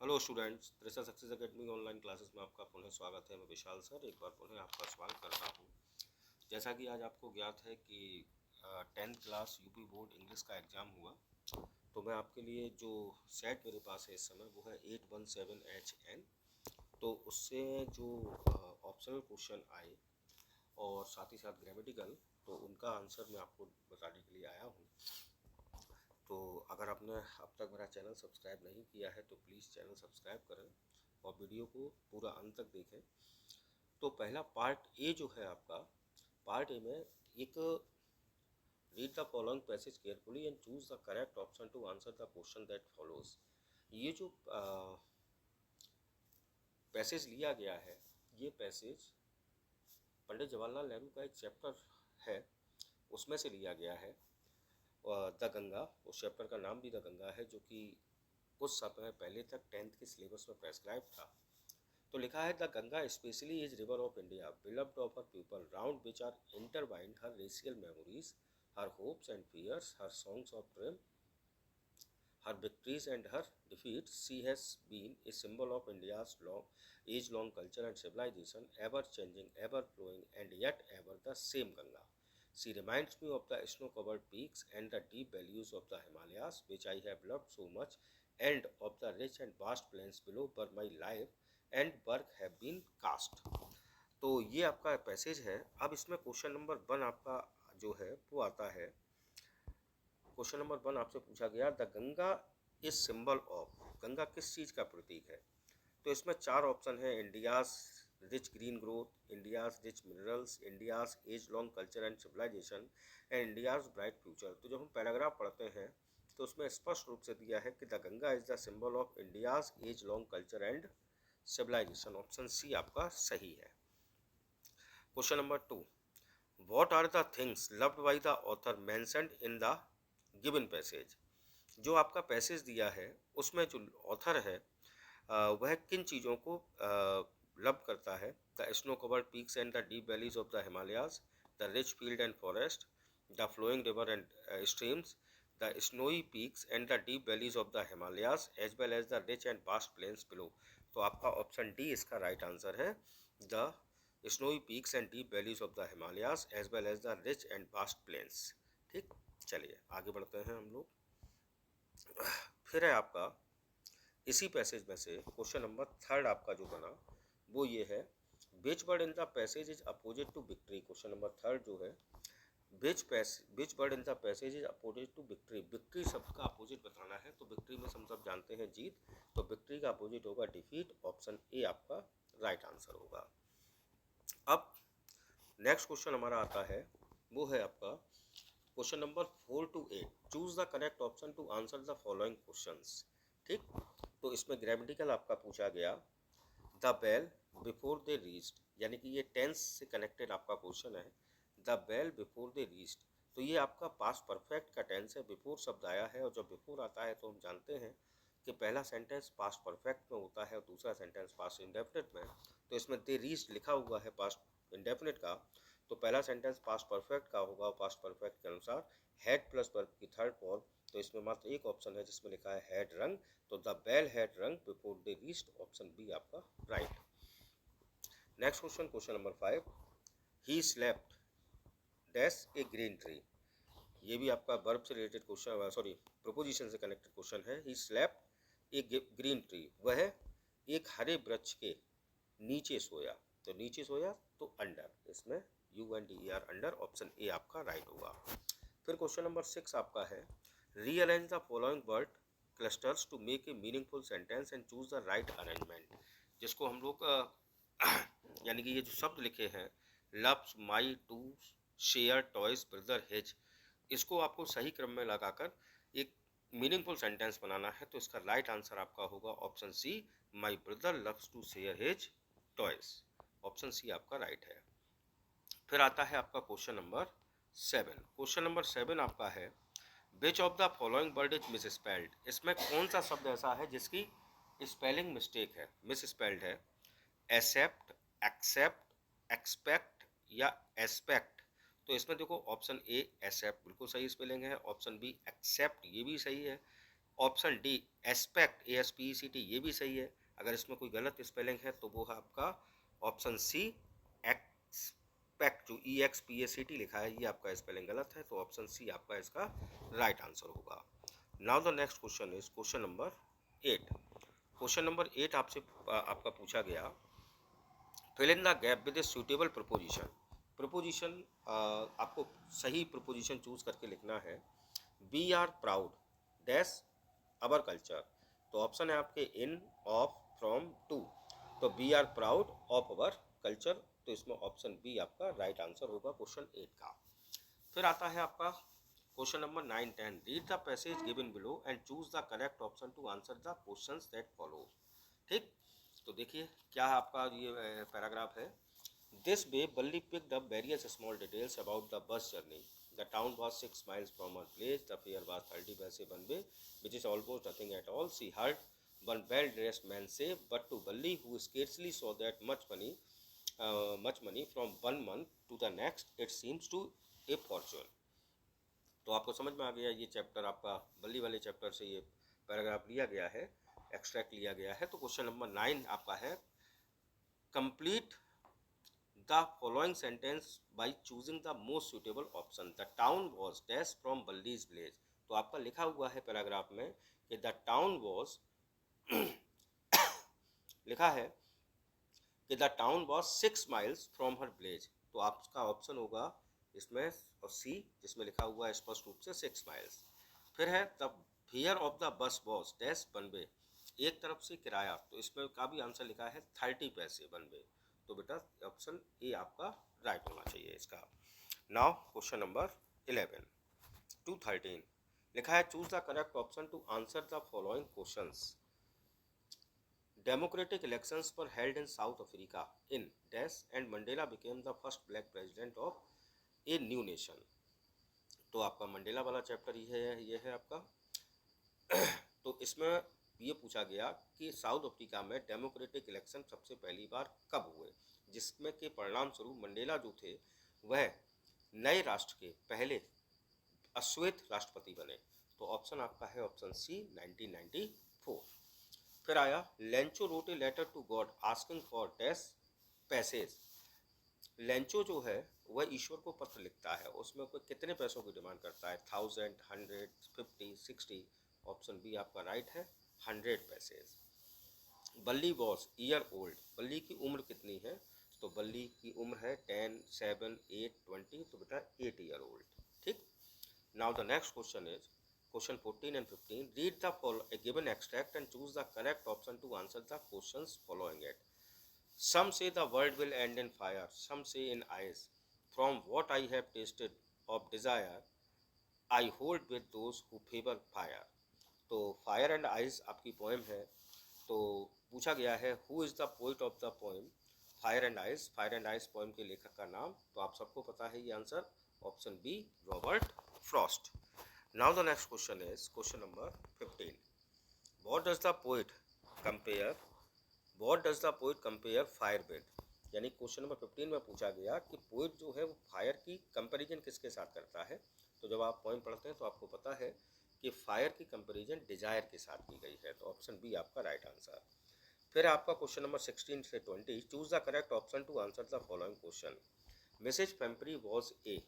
Hello students, दृश्य success academy online classes में आपका पुनः स्वागत है। मैं विशाल सर एक बार पुनः आपका स्वागत करता हूँ। जैसा कि आज आपको ज्ञात है कि 10th class UP board English का एग्ज़ाम हुआ, तो मैं आपके लिए जो सेट मेरे पास है इस समय वो है 817HN। तो उससे जो ऑप्शनल क्वेश्चन आए और साथ ही साथ ग्रामेटिकल, तो उनका आंसर मैं आपको बताने के लिए आया हूँ। तो अगर आपने अब तक मेरा चैनल सब्सक्राइब नहीं किया है तो प्लीज़ चैनल सब्सक्राइब करें और वीडियो को पूरा अंत तक देखें। तो पहला पार्ट ए जो है आपका, पार्ट ए में एक read the following passage carefully and choose the correct option to answer the question that follows. ये जो पैसेज लिया गया है, ये पैसेज पंडित जवाहरलाल नेहरू का एक चैप्टर है, उसमें से लिया गया है। द गंगा, उस चैप्टर का नाम भी द गंगा है, जो कि कुछ समय पहले तक 10th के सिलेबस में प्रेस्क्राइब था। तो लिखा है the Ganga specially is river of India beloved of her people round which are intertwined her racial memories, her hopes and fears, her songs of dream, her victories and her defeats. She has been a symbol of India's age-long culture and civilization, ever changing, ever flowing, and yet ever the same Ganga. She reminds me of the snow-covered peaks and the deep valleys of the Himalayas, which I have loved so much, and of the rich and vast plains below where my life and work have been cast. तो ये आपका passage है। अब इसमें question number 1 आपका जो है वो आता है। क्वेश्चन नंबर 1 आपसे पूछा गया, the Ganga is symbol of, Ganga किस चीज़ का प्रतीक है? तो इसमें 4 ऑप्शन है, India's rich green growth, India's rich minerals, India's age long culture and civilisation, and India's bright future. तो जब हम पैराग्राफ पढ़ते हैं तो उसमें स्पष्ट रूप से दिया है कि the Ganga is the symbol of India's age long culture and civilisation. Option C आपका सही है। Question number 2, what are the things loved by the author mentioned in the given passage. जो आपका पैसेज दिया है उसमें जो ऑथर है वह किन चीज़ों को लव करता है? The snow covered peaks and the deep valleys of the Himalayas, the rich field and forest, the flowing river and streams, the snowy peaks and the deep valleys of the Himalayas as well as the rich and vast plains below. तो आपका option D इसका right answer है, the snowy peaks and deep valleys of the Himalayas as well as the rich and vast plains. ठीक, चलिए आगे बढ़ते हैं हम लोग। फिर है आपका इसी पैसेज में से क्वेश्चन नंबर 3 आपका जो बना वो ये है, which word in the passage is opposite to victory. Question number 3 जो है, which word in the passage is opposite to victory. Victory शब्द का अपोजिट बताना है, तो विक्ट्री में हम सब जानते हैं जीत, तो विक्ट्री का अपोजिट होगा डिफीट। ऑप्शन ए आपका राइट आंसर होगा। अब नेक्स्ट क्वेश्चन हमारा आता है, वो है आपका question number 4 to 8, choose the correct option to answer the following questions. ठीक, तो इसमें ग्रामेटिकल आपका पूछा गया, the bell before they reached, यानी कि ये टेंस से कनेक्टेड आपका क्वेश्चन है। The bell before they reached, तो ये आपका पास्ट परफेक्ट का टेंस है, बिफोर शब्द आया है, और जब बिफोर आता है तो हम जानते हैं कि पहला सेंटेंस पास्ट परफेक्ट में होता है और दूसरा सेंटेंस पास्ट इंडेफिनिट में। तो इसमें दे रीच्ड लिखा हुआ है पास्ट इंडेफिनिट का, तो पहला सेंटेंस पास्ट परफेक्ट का होगा, पास्ट परफेक्ट के अनुसार हैड प्लस वर्ब की थर्ड फॉर्म। तो इसमें मात्र एक ऑप्शन है जिसमें लिखा है हैड रंग, तो the bell had rung before they reached. Option B आपका right. Next question, question number 5, he slept dash a green tree. ये भी आपका वर्ब से रिलेटेड क्वेश्चन, सॉरी प्रोपोजिशन से कनेक्टेड क्वेश्चन है। He slept a green tree, वह एक हरे वृक्ष के नीचे सोया, तो नीचे सोया तो अंडर, इसमें UNDER अंडर। ऑप्शन ए आपका राइट होगा। फिर क्वेश्चन नंबर 6 आपका है, rearrange the following word clusters to make a meaningful sentence and choose the right arrangement. जिसको हम लोग यानी कि ये जो शब्द लिखे हैं, loves, my, to, share, toys, brother, his, इसको आपको सही क्रम में लगाकर एक मीनिंगफुल सेंटेंस बनाना है। तो इसका राइट आंसर आपका होगा option C, my brother loves to share his toys. Option C आपका राइट है। फिर आता है आपका क्वेश्चन नंबर 7। क्वेश्चन नंबर 7 आपका है, which of the following word is miss spelled. इसमें कौन सा शब्द ऐसा है जिसकी स्पेलिंग मिस्टेक है, मिस स्पेल्ड है? एक्सेप्ट, एक्सेप्ट, एक्सपेक्ट या एस्पेक्ट। तो इसमें देखो ऑप्शन ए एक्सेप्ट बिल्कुल सही स्पेलिंग है, ऑप्शन बी एक्सेप्ट ये भी सही है, ऑप्शन डी एस्पेक्ट, ASPECT, ये भी सही है। अगर इसमें कोई गलत स्पेलिंग है तो वो है आपका ऑप्शन सी एक्सपेक्ट, जो EXPACT लिखा है ये आपका स्पेलिंग गलत है, तो ऑप्शन सी आपका इसका राइट आंसर होगा। Now the next question is question number 8। Question number 8 आपसे आपका पूछा गया, fill in the gap with a suitable preposition. Preposition आपको सही प्रपोजिशन चूज करके लिखना है। We are proud dash our culture, तो ऑप्शन है आपके इन, ऑफ, फ्रॉम, टू, तो we are proud of our culture, तो इसमें ऑप्शन बी आपका राइट आंसर होगा क्वेश्चन 8 का। फिर आता है आपका question number 9, 10। Read the passage given below and choose the correct option to answer the questions that follow. ठीक, तो देखिए क्या आपका ये पैराग्राफ है। दिस वे बल्ली picked up various small details about the bus journey. The town was 6 miles from her place. The fare was 30 paise one way, which is almost nothing at all. She heard one well-dressed man say, but to Balli, who scarcely saw that much money from one month to the next, it seems to a fortune. तो आपको समझ में आ गया, ये chapter आपका बल्ली वाले chapter से ये पैराग्राफ लिया गया है, एक्सट्रैक्ट लिया गया है। तो क्वेश्चन नंबर 9 आपका है, complete the following sentence by choosing the most suitable option. The town was dash from Balli's village. तो आपका लिखा हुआ है पैराग्राफ में कि the town was लिखा है कि the town was 6 miles from her village, तो आपका ऑप्शन होगा इसमें और सी, जिसमें लिखा हुआ है स्पष्ट रूप से 6 miles। फिर है the fare of the bus was dash one way, एक तरफ से किराया, तो इसमें का भी आंसर लिखा है 30 पैसे वन वे, तो बेटा ऑप्शन ए आपका राइट होना चाहिए इसका। नाउ क्वेश्चन नंबर 11 टू 13 लिखा है, choose the correct option to answer the following questions. Democratic elections were held in South Africa in dash and Mandela became the first black president of a new nation, तो आपका Mandela वाला chapter ये है आपका। तो इसमें ये पूछा गया कि साउथ अफ्रीका में डेमोक्रेटिक इलेक्शन सबसे पहली बार कब हुए, जिसमें के परिणाम स्वरूप मंडेला जो थे वह नए राष्ट्र के पहले अश्वेत राष्ट्रपति बने, तो ऑप्शन आपका है ऑप्शन सी 1994। फिर आया, Lencho wrote a letter to God asking for dash passage. Lencho जो है वह ईश्वर को पत्र लिखता है, उसमें कोई कितने पैसों की डिमांड करता है, 1000, 100, 50, 60, ऑप्शन बी आपका राइट है 100 पैसेज। बल्ली वॉज ईयर ओल्ड, बल्ली की उम्र कितनी है, तो बल्ली की उम्र है 10, 7, 8, 20, तो बेटा 8 ईयर ओल्ड। ठीक, now the next question is question 14 and 15। Read the given extract and choose the correct option to answer the questions following it. Some say the world will end in fire, some say in ice. From what I have tasted of desire, I hold with those who favor fire. तो fire and ice आपकी poem है, तो पूछा गया है who is the poet of the poem fire and ice. Fire and ice poem के लेखक का नाम, तो आप सबको पता है ये answer option B Robert Frost. Now the next question is question number 15। What does the poet compare fire with, यानी क्वेश्चन नंबर 15 में पूछा गया कि पोइट जो है वो फायर की कंपैरिजन किसके साथ करता है। तो जब आप पोएम पढ़ते हैं तो आपको पता है कि फायर की कंपैरिजन डिजायर के साथ की गई है, तो ऑप्शन बी आपका राइट आंसर। फिर आपका क्वेश्चन नंबर 16 से 20, choose the correct option to answer the following question. Mrs Pumphrey was a,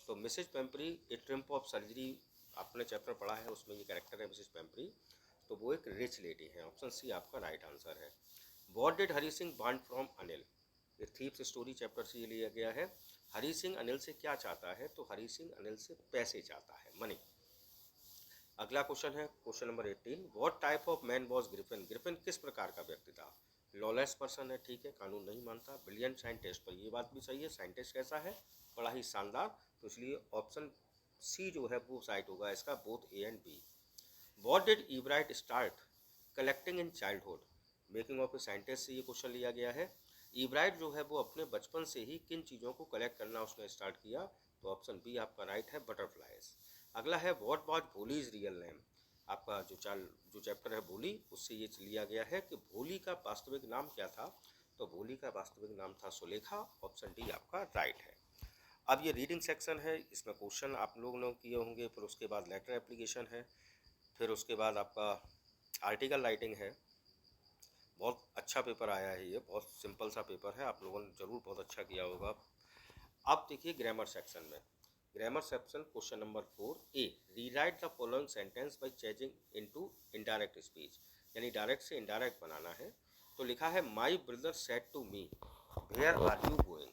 तो Mrs Pumphrey a triumph of surgery, आपने चैप्टर पढ़ा है उसमें ये कैरेक्टर है मिसेज पेम्परी, तो वो एक रिच लेडी है, ऑप्शन सी आपका राइट आंसर है। What did Hari Singh want from Anil, ये थीप्स स्टोरी चैप्टर से ये लिया गया है। हरी सिंह अनिल से क्या चाहता है, तो हरी सिंह अनिल से पैसे चाहता है, मनी। अगला क्वेश्चन है question number 18। What type of man was Griffin, Griffin किस प्रकार का व्यक्ति था। लॉलेस पर्सन है, ठीक है, कानून नहीं मानता। ब्रिलियंट साइंटिस्ट, पर ये बात भी सही है, साइंटिस्ट कैसा है, बड़ा ही शानदार, तो इसलिए ऑप्शन सी जो है वो साइट होगा इसका, both A and B. What did Ebright start collecting in childhood, making of a scientist से ये क्वेश्चन लिया गया है। ईवराइट जो है वो अपने बचपन से ही किन चीज़ों को कलेक्ट करना उसने स्टार्ट किया, तो ऑप्शन बी आपका राइट है, बटरफ्लाइज। अगला है what was Bholi's real name, आपका जो चैप्टर है भोली, उससे ये लिया गया है कि भोली का वास्तविक नाम क्या था, तो भोली का वास्तविक नाम था सुलेखा, ऑप्शन डी आपका राइट है। अब ये रीडिंग सेक्शन है, इसमें क्वेश्चन आप लोगों ने किए होंगे, फिर उसके बाद लेटर एप्लीकेशन है। फिर उसके बाद आपका आर्टिकल राइटिंग है, बहुत अच्छा पेपर आया है, ये बहुत सिंपल सा पेपर है, आप लोगों ने ज़रूर बहुत अच्छा किया होगा। अब देखिए ग्रामर सेक्शन में, grammar section question number 4 A, rewrite the following sentence by changing into indirect speech, यानी डायरेक्ट से इनडायरेक्ट बनाना है। तो लिखा है my brother said to me where are you going,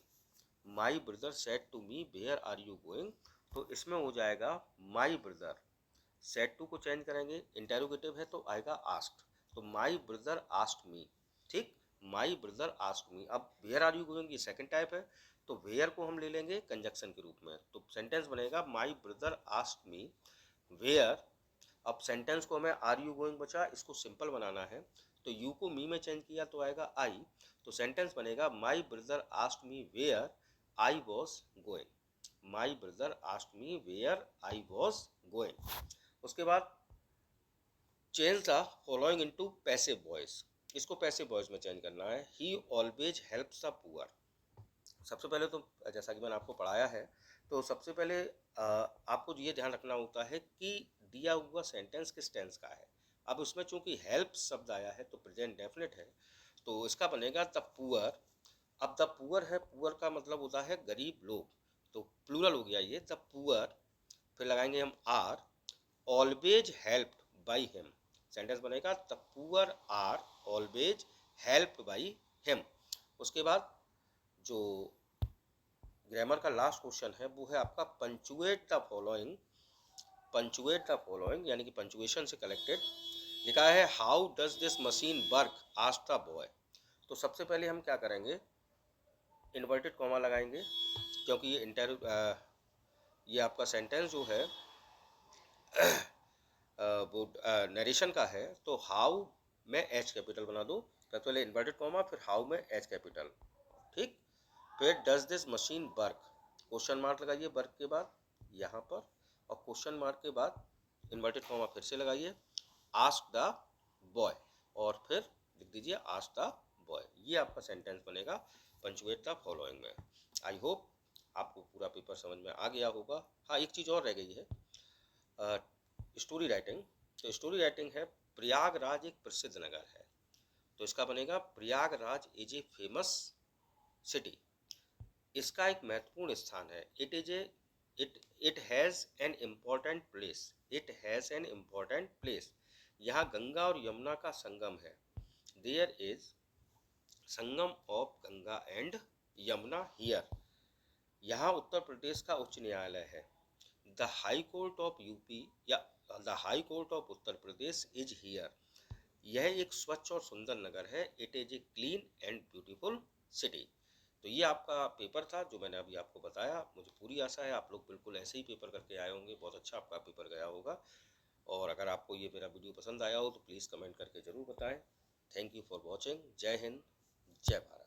my brother said to me where are you going, तो इसमें हो जाएगा माई ब्रदर, सेड टू को चेंज करेंगे, इंटेरोगेटिव है तो आएगा आस्क्ड, तो माई ब्रदर आस्क्ड मी, ठीक, माई ब्रदर आस्क्ड मी। अब वेयर आर यू गोइंग ये सेकंड टाइप है, तो वेयर को हम ले लेंगे कंजक्शन के रूप में, तो सेंटेंस बनेगा my brother asked me where. अब सेंटेंस को हमें आर यू गोइंग बचा, इसको सिंपल बनाना है, तो यू को मी में चेंज किया तो आएगा आई, तो सेंटेंस बनेगा my brother asked me where I was going, my brother asked me where I was going. उसके बाद change the following into passive voice, इसको पैसिव वॉइस में चेंज करना है। He always helps the poor, सबसे पहले तो जैसा कि मैंने आपको पढ़ाया है, तो सबसे पहले आपको ये ध्यान रखना होता है कि दिया हुआ सेंटेंस किस टेंस का है। अब उसमें चूंकि हेल्प शब्द आया है तो प्रेजेंट डेफिनेट है, तो इसका बनेगा द पुअर। अब द पुअर है, पुअर का मतलब होता है गरीब लोग, तो प्लूरल हो गया ये, द पुअर, फिर लगाएंगे हम are, always helped by him, sentence बनेगा the poor are always helped by him. उसके बाद जो ग्रामर का लास्ट क्वेश्चन है वो है आपका punctuate the following, punctuate the following यानी कि पंचुएशन से कलेक्टेड। लिखा है how does this machine work asked the boy, तो सबसे पहले हम क्या करेंगे, इन्वर्टेड कॉमा लगाएंगे, क्योंकि ये ये आपका सेंटेंस जो है वो नरेशन का है, तो हाउ में एच कैपिटल बना दो, सबसे पहले इन्वर्टेड कॉमा फिर हाउ में एच कैपिटल, ठीक, फिर does this machine work, question mark लगाइए वर्क के बाद यहाँ पर, और क्वेश्चन मार्क के बाद इन्वर्टेड कॉमा फिर से लगाइए, आस्क द बॉय, और फिर लिख दीजिए आस्क द बॉय, ये आपका सेंटेंस बनेगा पंचुएट द फॉलोइंग में। आई होप आपको पूरा पेपर समझ में आ गया होगा। हाँ, एक चीज़ और रह गई है, स्टोरी राइटिंग, तो स्टोरी राइटिंग है प्रयागराज एक प्रसिद्ध नगर है, तो इसका बनेगा Prayagraj is a famous city, इसका एक महत्वपूर्ण स्थान है, it is a it has an important place, it has an important place, यहाँ गंगा और यमुना का संगम है, there is sangam of Ganga and Yamuna here, यहाँ उत्तर प्रदेश का उच्च न्यायालय है, the High Court of UP या the High Court of Uttar Pradesh is here, यह एक स्वच्छ और सुंदर नगर है, it is a clean and beautiful city. तो ये आपका पेपर था जो मैंने अभी आपको बताया, मुझे पूरी आशा है आप लोग बिल्कुल ऐसे ही पेपर करके आए होंगे, बहुत अच्छा आपका पेपर गया होगा, और अगर आपको ये मेरा वीडियो पसंद आया हो तो प्लीज़ कमेंट करके ज़रूर बताएं। थैंक यू फॉर वॉचिंग, जय हिंद, जय भारत।